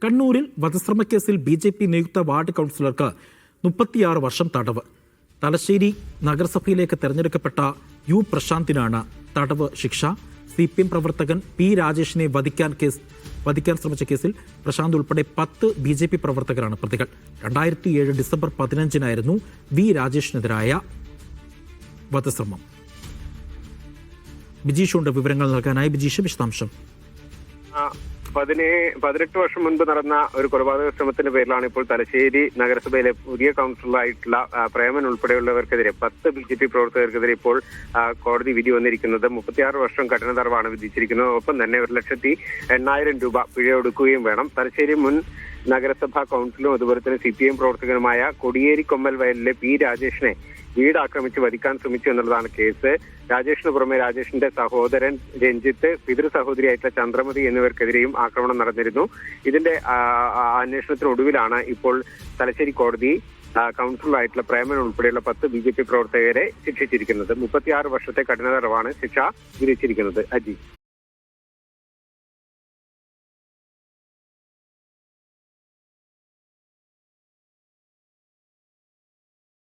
കണ്ണൂരിൽ വധശ്രമക്കേസിൽ BJP നിയുക്ത ward കൗൺസിലർക്ക് 36 വർഷം തടവ്. തലശ്ശേരി നഗരസഭയിലേക്ക് തെരഞ്ഞെടുക്കപ്പെട്ട യു പ്രശാന്തിനാണ് തടവ് ശിക്ഷ. CPM പ്രവർത്തകൻ P രാജേഷിനെ വധിക്കാൻ ശ്രമിച്ച കേസിൽ പ്രശാന്ത് ഉൾപ്പെടെ 10 BJP പ്രവർത്തകരാണ് പ്രതികൾ. 2007 ഡിസംബർ 15-നായിരുന്നു V രാജേഷിനെതിരായ വധശ്രമം. ബിജീഷുണ്ട് വിവരങ്ങൾ നൽകാനായി. ബിജീഷ്, വിശദാംശം. 18 വർഷം മുൻപ് നടന്ന ഒരു കൊലപാതക ശ്രമത്തിന്റെ പേരിലാണ് ഇപ്പോൾ തലശ്ശേരി നഗരസഭയിലെ പുതിയ കൗൺസിലറായിട്ടുള്ള പ്രേമൻ ഉൾപ്പെടെയുള്ളവർക്കെതിരെ 10 BJP പ്രവർത്തകർക്കെതിരെ ഇപ്പോൾ കോടതി വിധി വന്നിരിക്കുന്നത്. 36 വർഷം കഠിന തടവാണ് വിധിച്ചിരിക്കുന്നത്. ഒപ്പം തന്നെ 1,80,000 രൂപ പിഴ ഒടുക്കുകയും വേണം. തലശ്ശേരി മുൻ നഗരസഭാ കൗൺസിലും അതുപോലെ തന്നെ CPM പ്രവർത്തകനുമായ കൊടിയേരി കൊമ്മൽ വയലിലെ P രാജേഷിനെ വീട് ആക്രമിച്ച് വധിക്കാൻ ശ്രമിച്ചു എന്നുള്ളതാണ് കേസ്. രാജേഷിന് പുറമെ രാജേഷിന്റെ സഹോദരൻ രഞ്ജിത്ത്, പിതൃ സഹോദരിയായിട്ടുള്ള ചന്ദ്രമതി എന്നിവർക്കെതിരെയും ആക്രമണം നടന്നിരുന്നു. ഇതിന്റെ അന്വേഷണത്തിനൊടുവിലാണ് ഇപ്പോൾ തലശ്ശേരി കോടതി കൗൺസിലറായിട്ടുള്ള പ്രേമൻ ഉൾപ്പെടെയുള്ള 10 BJP പ്രവർത്തകരെ ശിക്ഷിച്ചിരിക്കുന്നത്. 36 വർഷത്തെ കഠിന തടവാണ് ശിക്ഷ വിധിച്ചിരിക്കുന്നത്. അജി.